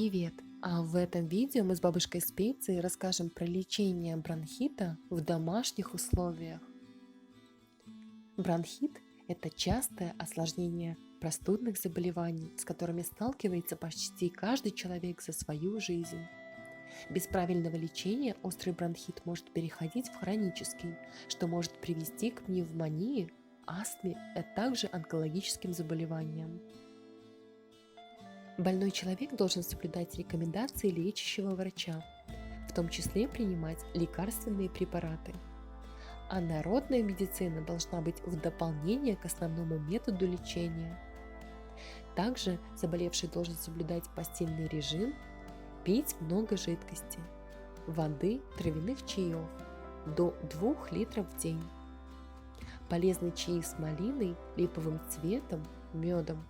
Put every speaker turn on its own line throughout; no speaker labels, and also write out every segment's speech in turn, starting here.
Привет! В этом видео мы с бабушкой Специей расскажем про лечение бронхита в домашних условиях. Бронхит– это частое осложнение простудных заболеваний, с которыми сталкивается почти каждый человек за свою жизнь. Без правильного лечения острый бронхит может переходить в хронический, что может привести к пневмонии, астме, а также онкологическим заболеваниям. Больной человек должен соблюдать рекомендации лечащего врача, в том числе принимать лекарственные препараты. А народная медицина должна быть в дополнение к основному методу лечения. Также заболевший должен соблюдать постельный режим, пить много жидкости, воды, травяных чаев до 2 литров в день. Полезные чаи с малиной, липовым цветом, медом.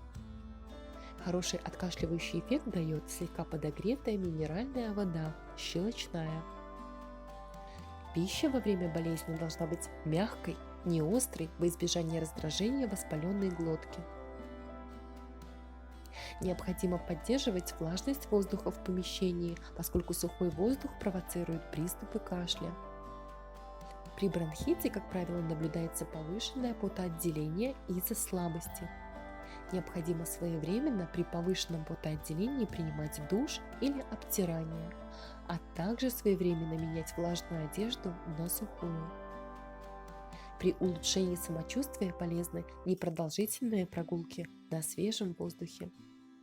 Хороший откашливающий эффект дает слегка подогретая минеральная вода, щелочная. Пища во время болезни должна быть мягкой, не острой, во избежание раздражения воспаленной глотки. Необходимо поддерживать влажность воздуха в помещении, поскольку сухой воздух провоцирует приступы кашля. При бронхите, как правило, наблюдается повышенное потоотделение из-за слабости. Необходимо своевременно при повышенном потоотделении принимать душ или обтирание, а также своевременно менять влажную одежду на сухую. При улучшении самочувствия полезны непродолжительные прогулки на свежем воздухе.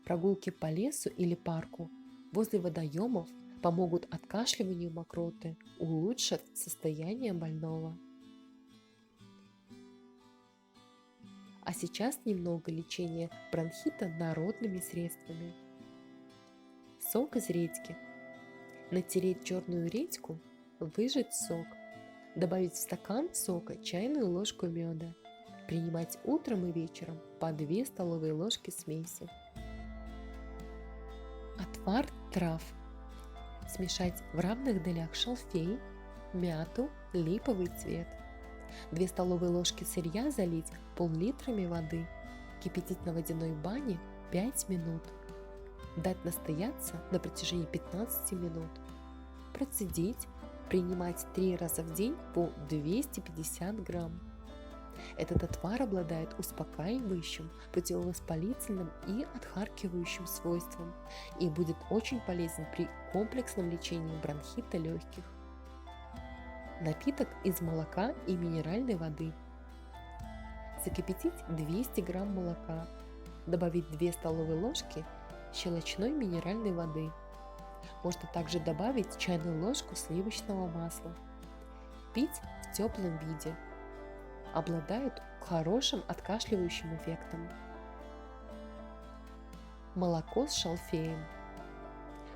Прогулки по лесу или парку возле водоемов помогут откашливанию мокроты, улучшат состояние больного. А сейчас немного лечения бронхита народными средствами. Сок из редьки. Натереть черную редьку, выжать сок. Добавить в стакан сока чайную ложку меда. Принимать утром и вечером по 2 столовые ложки смеси. Отвар трав. Смешать в равных долях шалфей, мяту, липовый цвет. 2 столовые ложки сырья залить пол-литрами воды. Кипятить на водяной бане 5 минут. Дать настояться на протяжении 15 минут. Процедить. Принимать 3 раза в день по 250 грамм. Этот отвар обладает успокаивающим, противовоспалительным и отхаркивающим свойством и будет очень полезен при комплексном лечении бронхита легких. Напиток из молока и минеральной воды. Закипятить 200 грамм молока. Добавить 2 столовые ложки щелочной минеральной воды. Можно также добавить чайную ложку сливочного масла. Пить в теплом виде. Обладает хорошим откашливающим эффектом. Молоко с шалфеем.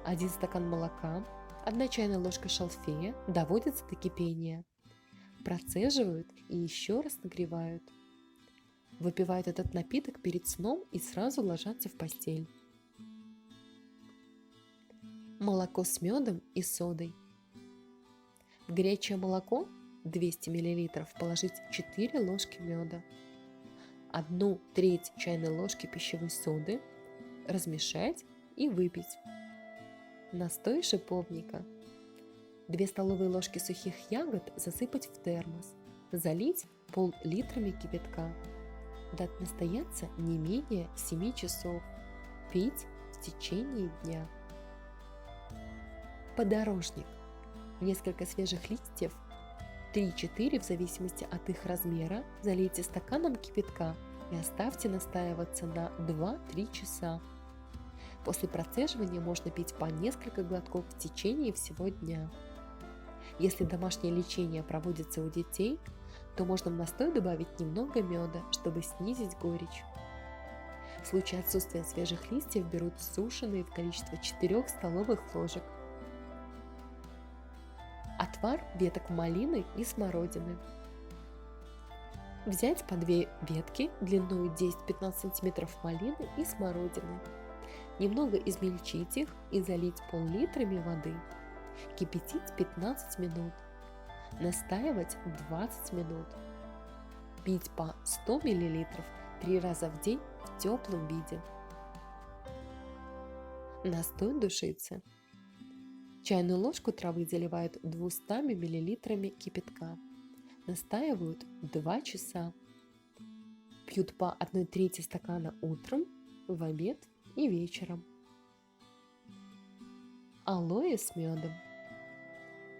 1 стакан молока, 1 чайная ложка шалфея доводятся до кипения. Процеживают и еще раз нагревают. Выпивают этот напиток перед сном и сразу ложатся в постель. Молоко с медом и содой. В горячее молоко 200 мл положить 4 ложки меда, 1/3 чайной ложки пищевой соды, размешать и выпить. Настой шиповника. 2 столовые ложки сухих ягод засыпать в термос, залить пол-литрами кипятка. Дать настояться не менее 7 часов. Пить в течение дня. Подорожник. Несколько свежих листьев, 3-4 в зависимости от их размера, залейте стаканом кипятка и оставьте настаиваться на 2-3 часа. После процеживания можно пить по несколько глотков в течение всего дня. Если домашнее лечение проводится у детей, то можно в настой добавить немного меда, чтобы снизить горечь. В случае отсутствия свежих листьев берут сушеные в количестве 4 столовых ложек. Отвар веток малины и смородины. Взять по 2 ветки длиной 10-15 см малины и смородины. Немного измельчить их и залить пол-литрами воды. Кипятить 15 минут. Настаивать 20 минут. Пить по 100 мл 3 раза в день в теплом виде. Настой душицы. Чайную ложку травы заливают 200 мл кипятка. Настаивают 2 часа. Пьют по 1/3 стакана утром, в обед и вечером. Алоэ с медом.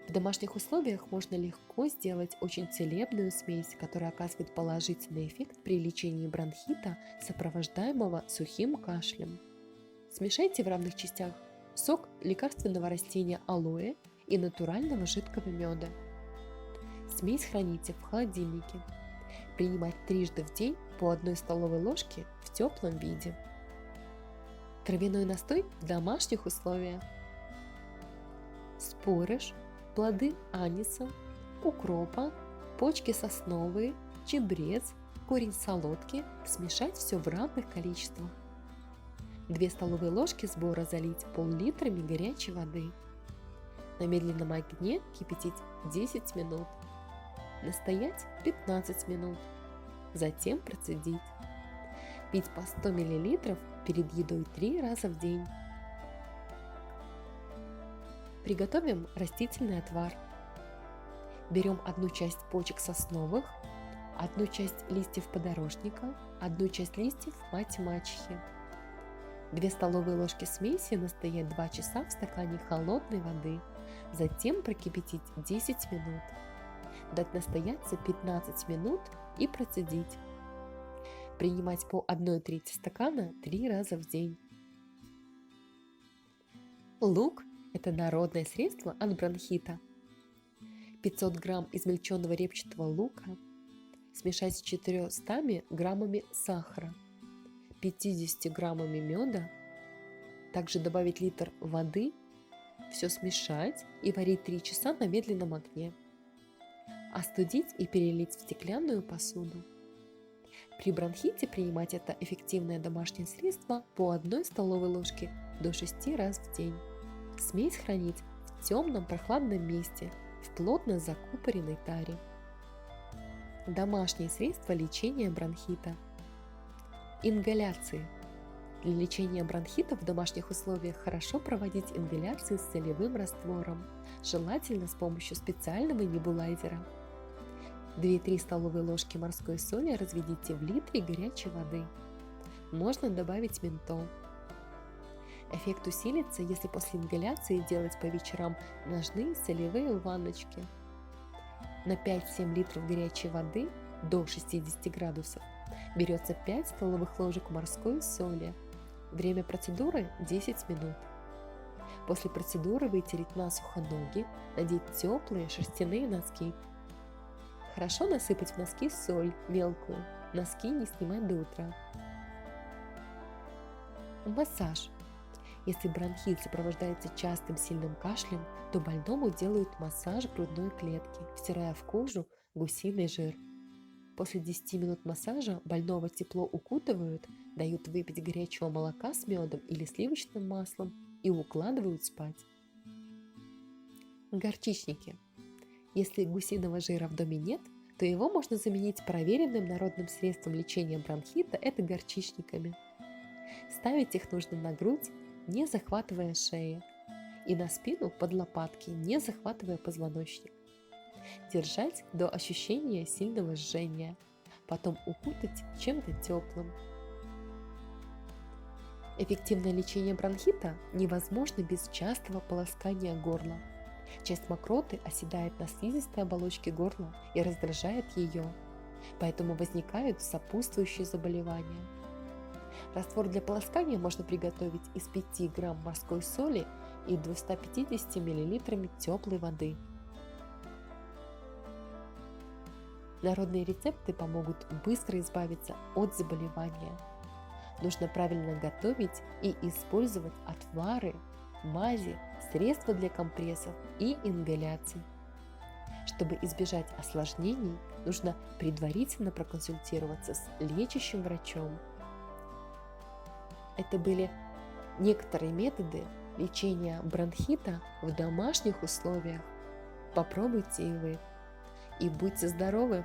В домашних условиях можно легко сделать очень целебную смесь, которая оказывает положительный эффект при лечении бронхита, сопровождаемого сухим кашлем. Смешайте в равных частях сок лекарственного растения алоэ и натурального жидкого меда. Смесь храните в холодильнике. Принимать трижды в день по 1 столовой ложке в теплом виде. Травяной настой в домашних условиях. Спорыш, плоды аниса, укропа, почки сосновые, чабрец, корень солодки смешать все в равных количествах. 2 столовые ложки сбора залить пол-литрами горячей воды. На медленном огне кипятить 10 минут. Настоять 15 минут. Затем процедить. Пить по 100 мл перед едой 3 раза в день. Приготовим растительный отвар. Берем 1 часть почек сосновых, 1 часть листьев подорожника, 1 часть листьев мать-мачехи. 2 столовые ложки смеси настоять 2 часа в стакане холодной воды. Затем прокипятить 10 минут. Дать настояться 15 минут и процедить. Принимать по 1/3 стакана 3 раза в день. Лук – это народное средство от бронхита. 500 грамм измельченного репчатого лука смешать с 400 граммами сахара, 50 граммами меда, также добавить литр воды, все смешать и варить 3 часа на медленном огне. Остудить и перелить в стеклянную посуду. При бронхите принимать это эффективное домашнее средство по 1 столовой ложке до 6 раз в день. Смесь хранить в темном прохладном месте, в плотно закупоренной таре. Домашние средства лечения бронхита. Ингаляции. Для лечения бронхита в домашних условиях хорошо проводить ингаляции с солевым раствором, желательно с помощью специального небулайзера. 2-3 столовые ложки морской соли разведите в литре горячей воды. Можно добавить ментол. Эффект усилится, если после ингаляции делать по вечерам ножные солевые ванночки. На 5-7 литров горячей воды до 60 градусов берется 5 столовых ложек морской соли. Время процедуры 10 минут. После процедуры вытереть насухо ноги, надеть теплые шерстяные носки. Хорошо насыпать в носки соль мелкую, носки не снимать до утра. Массаж. Если бронхит сопровождается частым сильным кашлем, то больному делают массаж грудной клетки, втирая в кожу гусиный жир. После 10 минут массажа больного тепло укутывают, дают выпить горячего молока с медом или сливочным маслом и укладывают спать. Горчичники. Если гусиного жира в доме нет, то его можно заменить проверенным народным средством лечения бронхита – это горчичниками. Ставить их нужно на грудь, не захватывая шеи, и на спину под лопатки, не захватывая позвоночник. Держать до ощущения сильного жжения, потом укутать чем-то теплым. Эффективное лечение бронхита невозможно без частого полоскания горла. Часть мокроты оседает на слизистой оболочке горла и раздражает ее, поэтому возникают сопутствующие заболевания. Раствор для полоскания можно приготовить из 5 грамм морской соли и 250 мл теплой воды. Народные рецепты помогут быстро избавиться от заболевания. Нужно правильно готовить и использовать отвары, мази, средства для компрессов и ингаляций. Чтобы избежать осложнений, нужно предварительно проконсультироваться с лечащим врачом. Это были некоторые методы лечения бронхита в домашних условиях. Попробуйте и вы. И будьте здоровы!